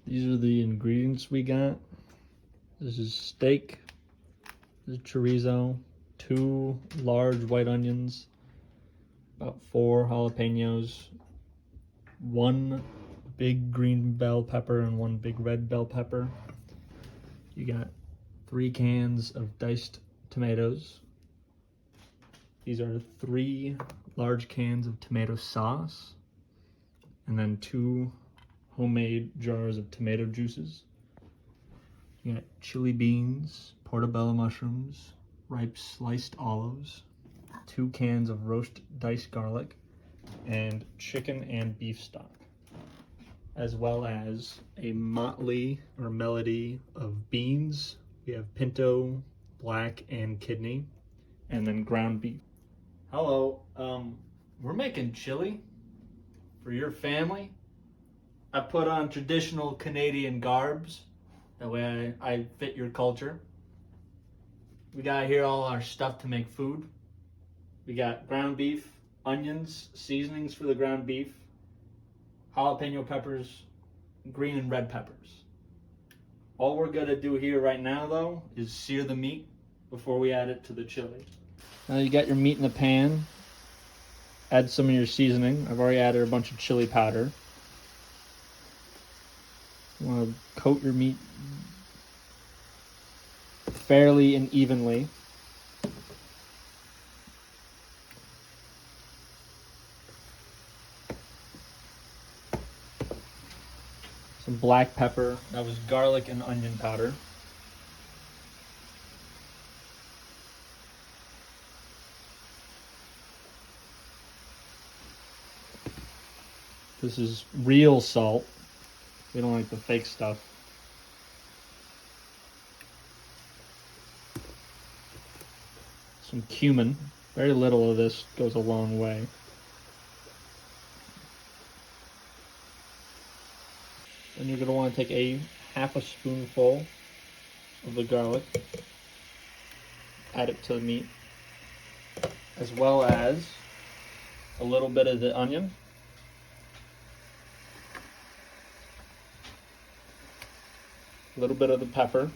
These are the ingredients we got. This is steak, this is chorizo, 2 large white onions, about 4 jalapenos, 1 big green bell pepper and 1 big red bell pepper. You got 3 cans of diced tomatoes. These are 3 large cans of tomato sauce, and then 2 homemade jars of tomato juices. You got chili beans, portobello mushrooms, ripe sliced olives, 2 cans of roast diced garlic, and chicken and beef stock, as well as a motley or melody of beans. We have pinto, black, and kidney, and then ground beef. Hello, we're making chili for your family. I put on traditional Canadian garbs. That way I fit your culture. We got here all our stuff to make food. We got ground beef, onions, seasonings for the ground beef, jalapeno peppers, green and red peppers. All we're gonna do here right now though is sear the meat before we add it to the chili. Now you got your meat in the pan. Add some of your seasoning. I've already added a bunch of chili powder. You want to coat your meat fairly and evenly. Some black pepper. That was garlic and onion powder. This is real salt. We don't like the fake stuff. Some cumin. Very little of this goes a long way. Then you're going to want to take a half a spoonful of the garlic, add it to the meat, as well as a little bit of the onion, a little bit of the pepper,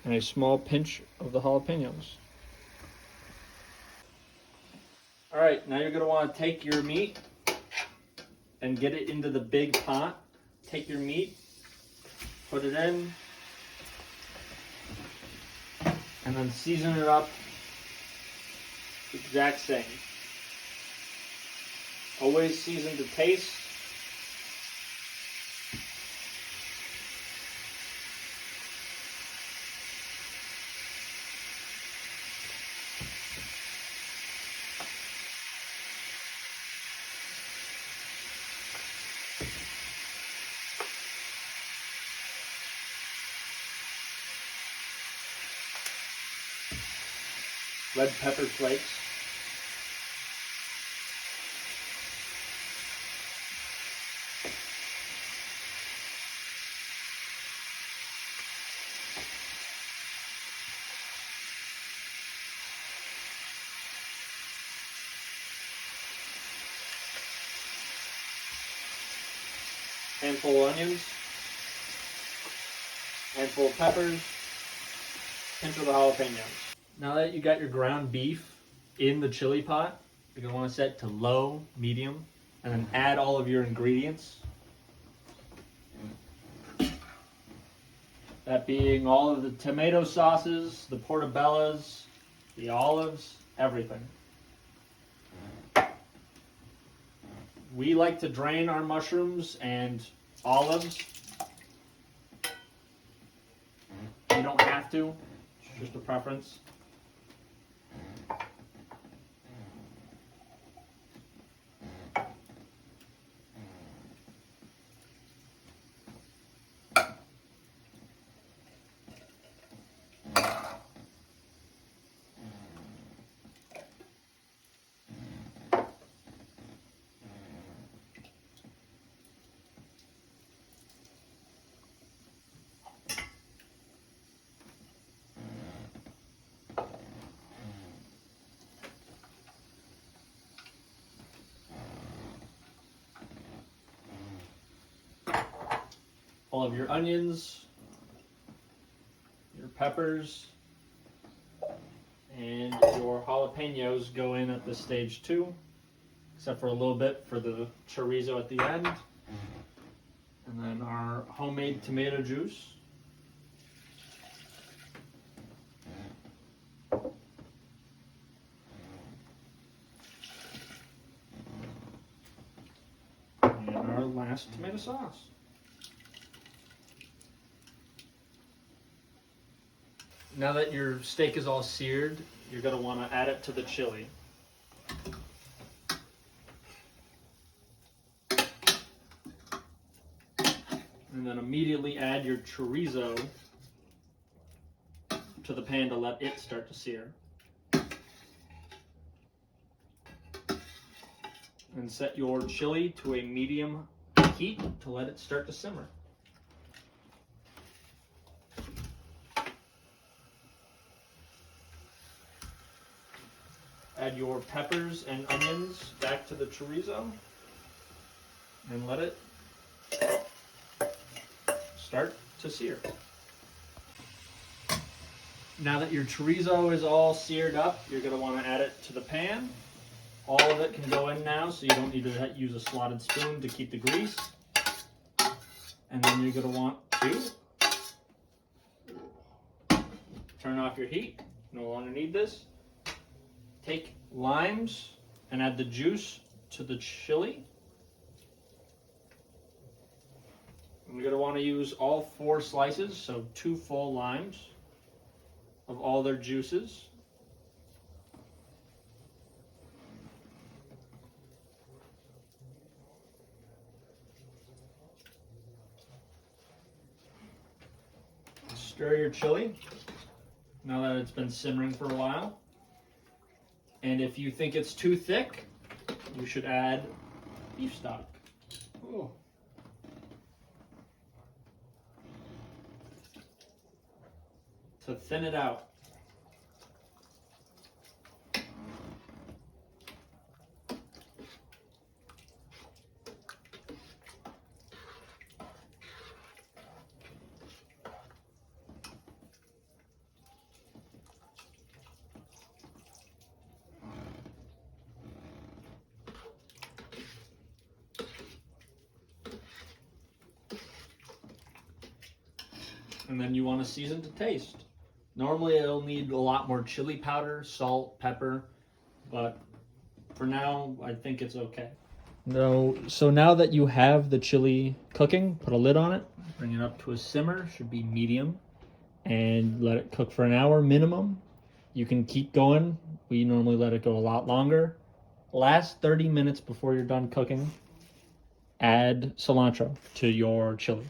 and a small pinch of the jalapenos. All right, now you're going to want to take your meat and get it into the big pot. Take your meat, put it in, and then season it up the exact same. Always season to taste. Red pepper flakes. Handful of onions. Handful of peppers. Pinch of the jalapenos. Now that you got your ground beef in the chili pot, you're going to want to set to low, medium, and then add all of your ingredients. That being all of the tomato sauces, the portobellos, the olives, everything. We like to drain our mushrooms and olives. You don't have to, it's just a preference. all of your onions, your peppers, and your jalapenos go in at this stage too, except for a little bit for the chorizo at the end. And then our homemade tomato juice. And our last tomato sauce. Now that your steak is all seared, you're going to want to add it to the chili. And then immediately add your chorizo to the pan to let it start to sear. And set your chili to a medium heat to let it start to simmer. Add your peppers and onions back to the chorizo and let it start to sear. Now that your chorizo is all seared up, you're going to want to add it to the pan. All of it can go in now, so you don't need to use a slotted spoon to keep the grease. And then you're going to want to turn off your heat. No longer need this. Take limes and add the juice to the chili. And you're going to want to use all 4 slices, so 2 full limes of all their juices. Stir your chili now that it's been simmering for a while. And if you think it's too thick, you should add beef stock. Ooh. To thin it out. And then you want to season to taste. Normally it'll need a lot more chili powder, salt, pepper, but for now I think it's okay. No, so now that you have the chili cooking, put a lid on it, bring it up to a simmer, should be medium, and let it cook for an hour minimum. You can keep going. We normally let it go a lot longer. Last 30 minutes before you're done cooking, add cilantro to your chili.